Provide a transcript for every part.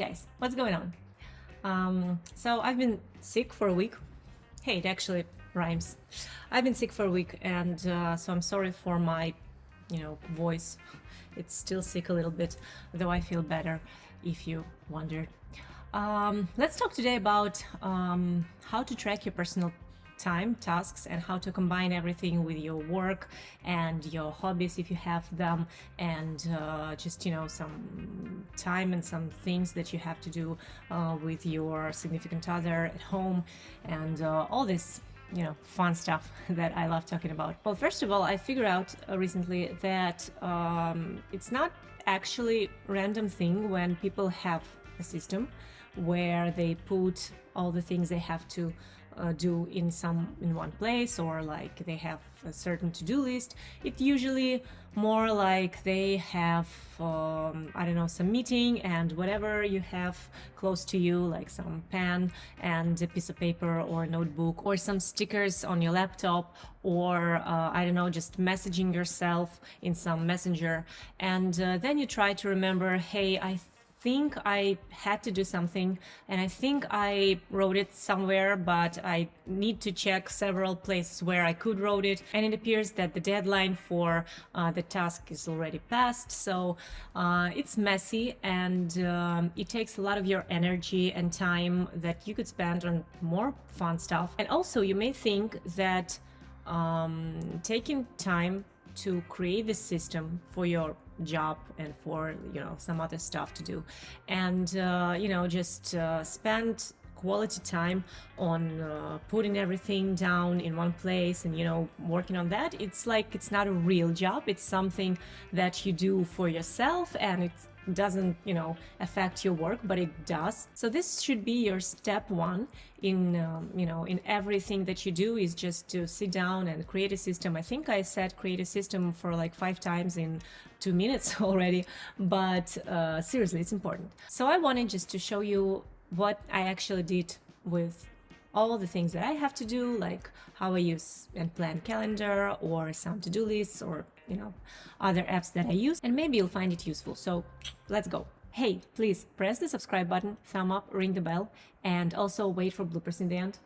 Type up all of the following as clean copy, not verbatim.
guys, what's going on? So I've been sick for a week. Hey, it actually rhymes. I've been sick for a week, and so I'm sorry for my, voice. It's still sick a little bit, though I feel better, if you wondered. Let's talk today about how to track your personal time, tasks, and how to combine everything with your work and your hobbies if you have them, and just some time and some things that you have to do with your significant other at home, and all this fun stuff that I love talking about. Well, first of all, I figured out recently that it's not actually random thing when people have a system where they put all the things they have to do in one place, or like they have a certain to-do list. It's usually more like they have I don't know, some meeting and whatever you have close to you, like some pen and a piece of paper or a notebook, or some stickers on your laptop, or I don't know, just messaging yourself in some messenger. And then you try to remember, hey, I think I had to do something, and I think I wrote it somewhere, but I need to check several places where I could wrote it, and it appears that the deadline for the task is already passed. So it's messy, and it takes a lot of your energy and time that you could spend on more fun stuff. And also you may think that taking time to create the system for your job and for some other stuff to do, and just spend quality time on putting everything down in one place and working on that. It's like it's not a real job. It's something that you do for yourself, and it doesn't affect your work, but it does. So this should be your step one in in everything that you do, is just to sit down and create a system. I think I said create a system for like 5 times in 2 minutes already, but seriously, it's important. So I wanted just to show you what I actually did with all the things that I have to do, like how I use and plan calendar, or some to-do lists, or other apps that I use, and maybe you'll find it useful. So let's go. Hey, please press the subscribe button, thumb up, ring the bell, and also wait for bloopers in the end.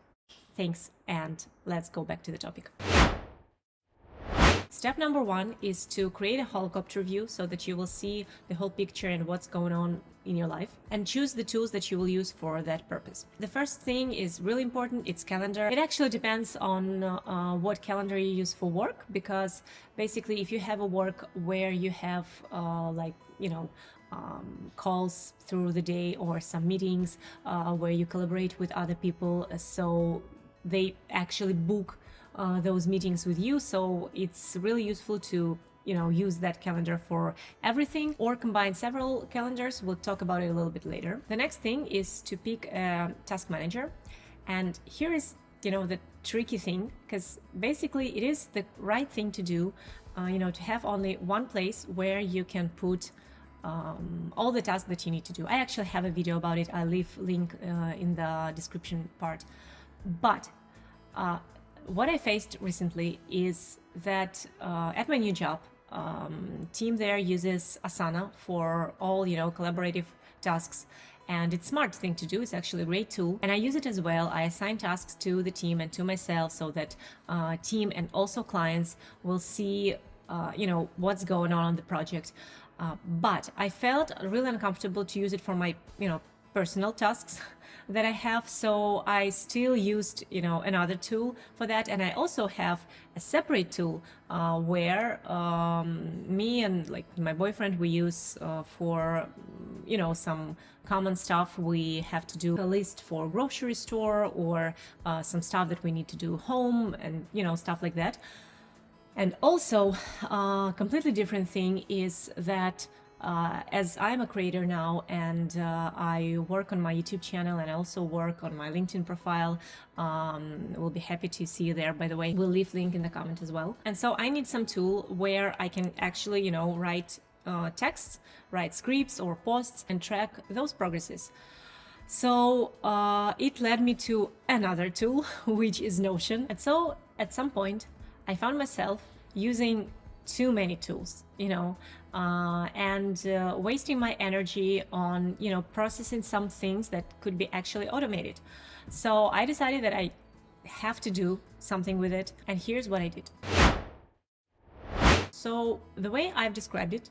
Thanks, and let's go back to the topic. Step number 1 is to create a helicopter view so that you will see the whole picture and what's going on in your life, and choose the tools that you will use for that purpose. The first thing is really important. It's calendar. It actually depends on what calendar you use for work, because basically if you have a work where you have calls through the day, or some meetings where you collaborate with other people, so they actually book those meetings with you. So it's really useful to use that calendar for everything, or combine several calendars. We'll talk about it a little bit later. The next thing is to pick a task manager, and here is the tricky thing, because basically it is the right thing to do, to have only one place where you can put all the tasks that you need to do. I actually have a video about it. I'll leave link in the description part. But what I faced recently is that at my new job, team there uses Asana for all collaborative tasks, and it's a smart thing to do. It's actually a great tool, and I use it as well. I assign tasks to the team and to myself, so that team and also clients will see what's going on the project. But I felt really uncomfortable to use it for my personal tasks that I have, so I still used another tool for that. And I also have a separate tool where me and like my boyfriend, we use for some common stuff. We have to do a list for grocery store, or some stuff that we need to do home, and stuff like that. And also completely different thing is that as I'm a creator now, and I work on my YouTube channel, and I also work on my LinkedIn profile. We'll be happy to see you there, by the way. We'll leave link in the comment as well. And so I need some tool where I can actually write texts, write scripts or posts, and track those progresses. So it led me to another tool, which is Notion. And so at some point I found myself using too many tools, and wasting my energy on, processing some things that could be actually automated. So I decided that I have to do something with it, and here's what I did. So the way I've described it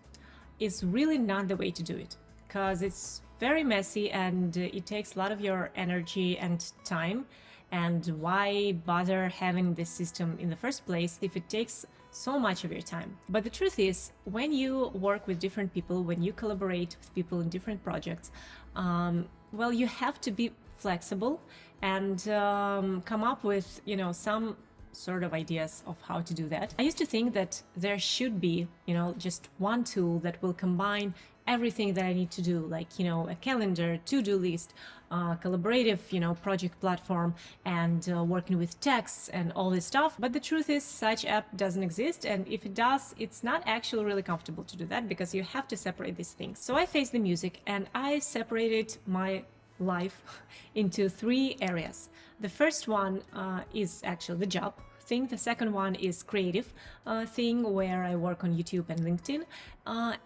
is really not the way to do it, because it's very messy and it takes a lot of your energy and time. And why bother having this system in the first place if it takes so much of your time? But the truth is, when you work with different people, when you collaborate with people in different projects, well, you have to be flexible and come up with, some sort of ideas of how to do that. I used to think that there should be, just one tool that will combine everything that I need to do, like, a calendar, to-do list, collaborative, project platform, and working with texts and all this stuff. But the truth is, such app doesn't exist. And if it does, it's not actually really comfortable to do that, because you have to separate these things. So I faced the music and I separated my life into 3 areas. The first one is actually the job thing. The second one is creative thing, where I work on YouTube and LinkedIn.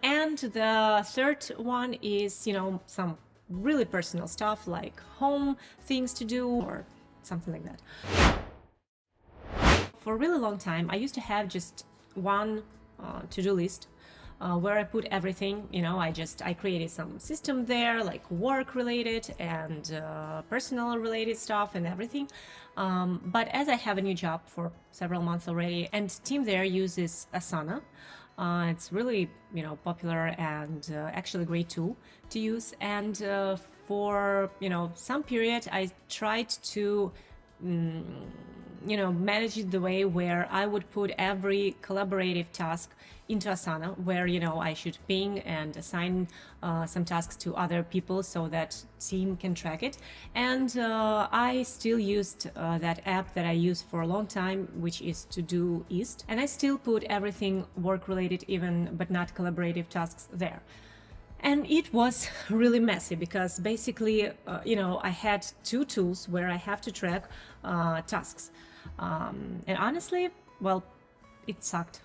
And the third one is, some really personal stuff like home things to do or something like that. For a really long time, I used to have just one to-do list where I put everything, I created some system there, like work related and personal related stuff and everything. But as I have a new job for several months already, and team there uses Asana, it's really, popular and actually a great tool to use. And for, some period, I tried to manage it the way where I would put every collaborative task into Asana, where, I should ping and assign some tasks to other people so that team can track it. And I still used that app that I used for a long time, which is Todoist. And I still put everything work-related, even, but not collaborative tasks there. And it was really messy, because basically, I had 2 tools where I have to track tasks. And honestly, well, it sucked.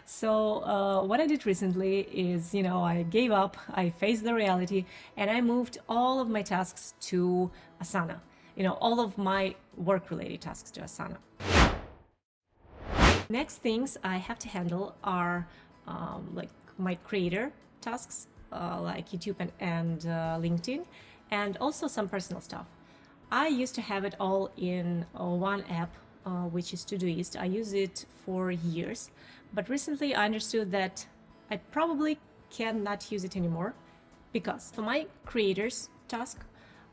So what I did recently is, I gave up, I faced the reality, and I moved all of my tasks to Asana. All of my work-related tasks to Asana. Next things I have to handle are like my creator tasks, like YouTube and LinkedIn, and also some personal stuff. I used to have it all in one app, which is Todoist. I use it for years, but recently I understood that I probably cannot use it anymore, because for my creators task,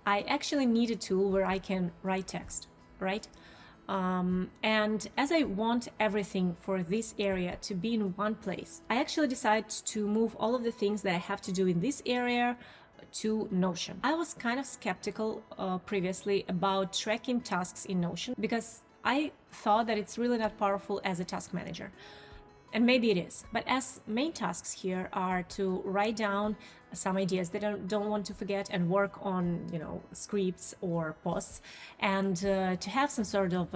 I actually need a tool where I can write text, right? And as I want everything for this area to be in one place, I actually decided to move all of the things that I have to do in this area to Notion. I was kind of skeptical previously about tracking tasks in Notion, because I thought that it's really not powerful as a task manager. And maybe it is, but as main tasks here are to write down some ideas that I don't want to forget and work on, scripts or posts, and to have some sort of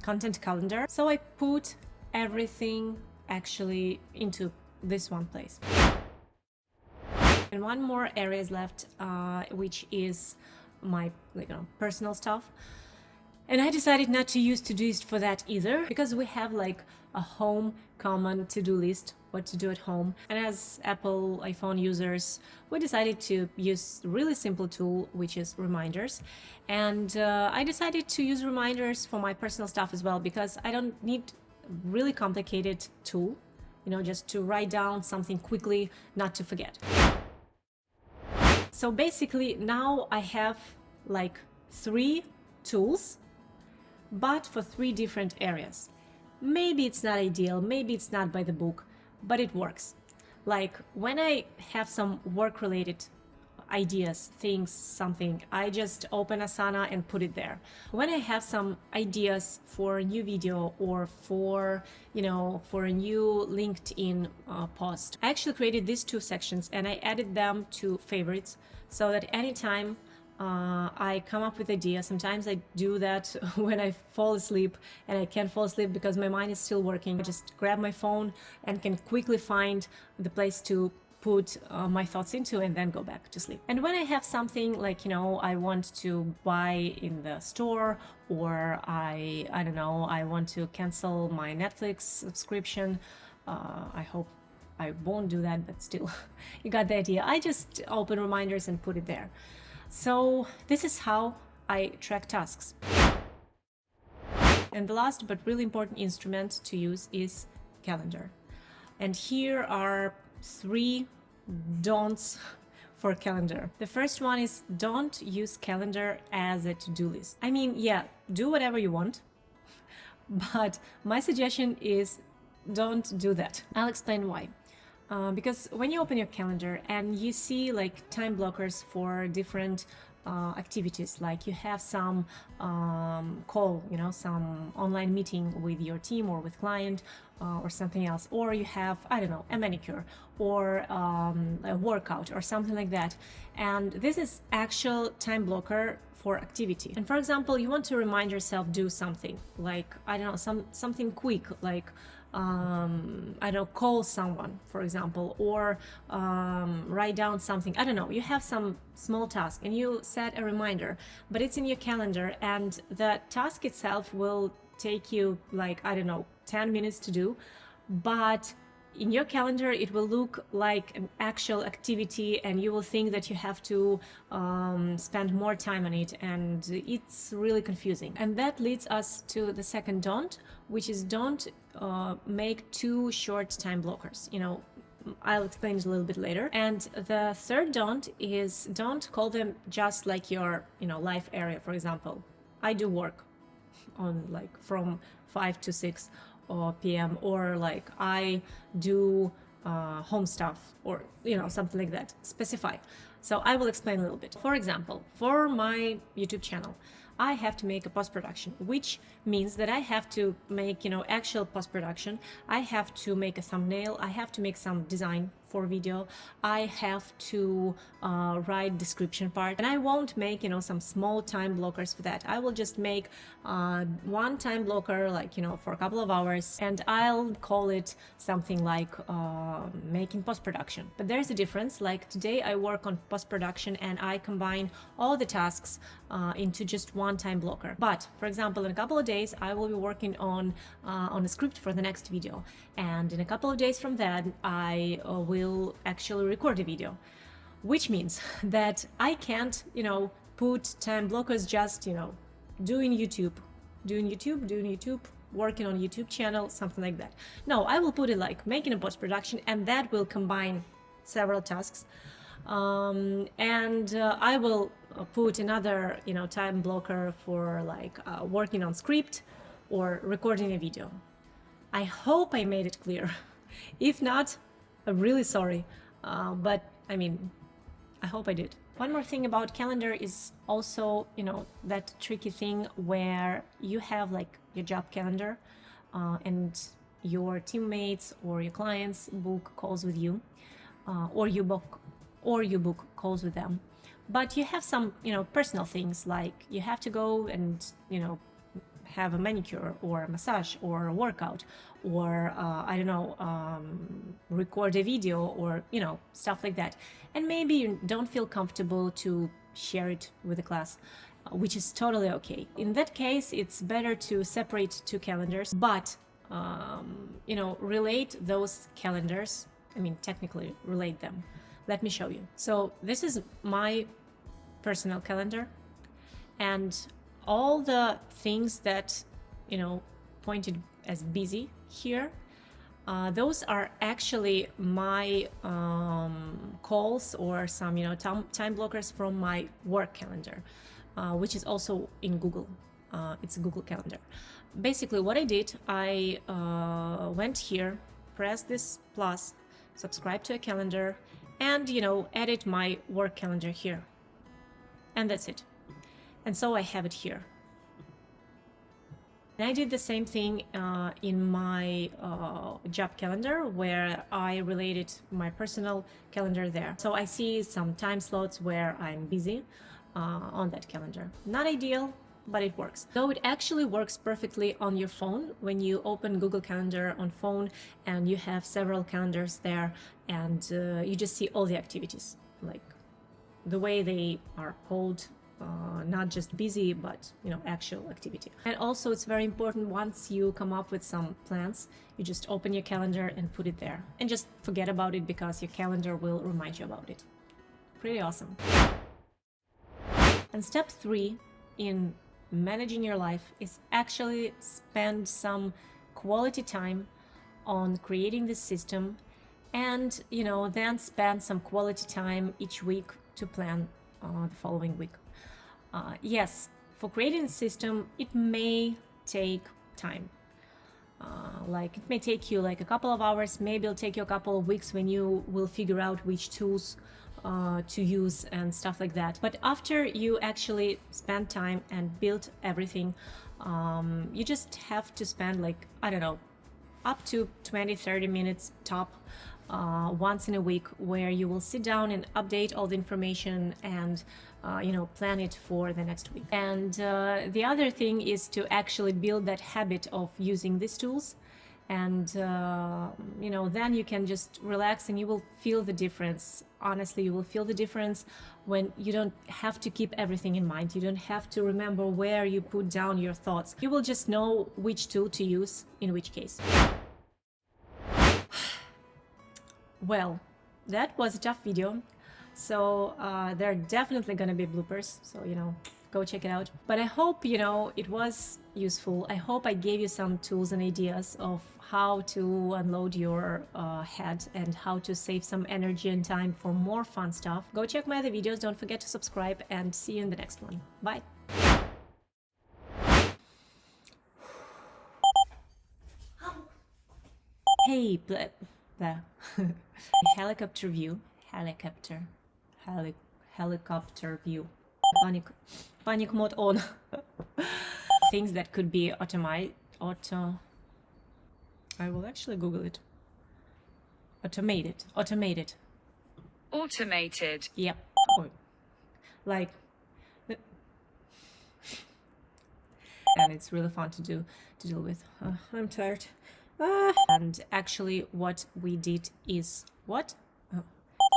content calendar. So I put everything actually into this one place. And one more area is left, which is my personal stuff. And I decided not to use Todoist for that either, because we have like a home common to-do list, what to do at home. And as Apple iPhone users, we decided to use a really simple tool, which is reminders. And I decided to use reminders for my personal stuff as well, because I don't need a really complicated tool, just to write down something quickly, not to forget. So basically now I have like 3 tools, but for 3 different areas. Maybe it's not ideal, maybe it's not by the book, but it works. Like when I have some work-related ideas, things, something, I just open Asana and put it there. When I have some ideas for a new video or for a new LinkedIn post, I actually created these 2 sections and I added them to favorites, so that anytime I come up with ideas. Sometimes I do that when I fall asleep and I can't fall asleep because my mind is still working. I just grab my phone and can quickly find the place to put my thoughts into and then go back to sleep. And when I have something like, I want to buy in the store, or I don't know, I want to cancel my Netflix subscription. I hope I won't do that, but still, you got the idea. I just open reminders and put it there. So this is how I track tasks. And the last but really important instrument to use is calendar. And here are 3 don'ts for calendar. The first one is don't use calendar as a to-do list. I mean, yeah, do whatever you want, but my suggestion is don't do that. I'll explain why. Because when you open your calendar and you see like time blockers for different activities, like you have some call, some online meeting with your team or with client or something else, or you have, I don't know, a manicure or a workout or something like that. And this is actual time blocker for activity. And for example, you want to remind yourself do something like, I don't know, something quick, like I don't know, call someone, for example, or write down something. I don't know, you have some small task and you set a reminder, but it's in your calendar, and the task itself will take you like, I don't know, 10 minutes to do, but in your calendar it will look like an actual activity and you will think that you have to spend more time on it, and it's really confusing. And that leads us to the second don't, which is don't make too short time blockers. I'll explain it a little bit later. And the third don't is don't call them just like your life area. For example, I do work on like from 5 to 6 p.m. or like I do home stuff, or something like that. Specify. So I will explain a little bit. For example, for my YouTube channel, I have to make a post-production, which means that I have to make actual post-production. I have to make a thumbnail. I have to make some design for video. I have to write description part, and I won't make some small time blockers for that. I will just make one time blocker, like for a couple of hours, and I'll call it something like making post-production. But there's a difference. Like today I work on post-production and I combine all the tasks into just one time blocker. But for example, in a couple of days I will be working on a script for the next video, and in a couple of days from that I will actually record a video, which means that I can't put time blockers just doing YouTube, working on YouTube channel, something like that. No, I will put it like making a post-production, and that will combine several tasks, and I will put another time blocker for like working on script or recording a video. I hope I made it clear. If not, I'm really sorry, but I mean, I hope I did. One more thing about calendar is also that tricky thing where you have like your job calendar and your teammates or your clients book calls with you, or you book calls with them, but you have some personal things, like you have to go and have a manicure or a massage or a workout, or I don't know, record a video, or stuff like that, and maybe you don't feel comfortable to share it with the class, which is totally okay. In that case, it's better to separate 2 calendars, but relate those calendars. I mean, technically relate them. Let me show you. So this is my personal calendar, and all the things that pointed as busy here, those are actually my calls or some time blockers from my work calendar, which is also in Google. It's a Google Calendar. Basically what I did, I went here, pressed this plus, subscribe to a calendar, and edit my work calendar here, and that's it. And so I have it here. And I did the same thing in my job calendar, where I related my personal calendar there. So I see some time slots where I'm busy, on that calendar. Not ideal, but it works. Though it actually works perfectly on your phone when you open Google Calendar on phone and you have several calendars there, and you just see all the activities, like the way they are called, not just busy, but actual activity. And also it's very important, once you come up with some plans, you just open your calendar and put it there and just forget about it, because your calendar will remind you about it. Pretty awesome. And step 3 in managing your life is actually spend some quality time on creating this system, and then spend some quality time each week to plan the following week. Yes, for creating a system, it may take time. Like it may take you like a couple of hours, maybe it'll take you a couple of weeks when you will figure out which tools to use and stuff like that. But after you actually spend time and build everything, you just have to spend, like, I don't know, up to 20-30 minutes top once in a week, where you will sit down and update all the information and plan it for the next week. And the other thing is to actually build that habit of using these tools, and then you can just relax and you will feel the difference. Honestly, you will feel the difference when you don't have to keep everything in mind. You don't have to remember where you put down your thoughts. You will just know which tool to use in which case. Well, that was a tough video, so there are definitely gonna be bloopers, so go check it out. But I hope it was useful. I hope I gave you some tools and ideas of how to unload your head and how to save some energy and time for more fun stuff. Go check my other videos, don't forget to subscribe, and see you in the next one. Bye. Hey, helicopter view. Helicopter view. Panic mode on. Things that could be I will actually Google it. Automated. Yep. Like, and it's really fun to deal with. I'm tired. And actually what we did is what? Oh,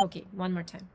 okay, one more time.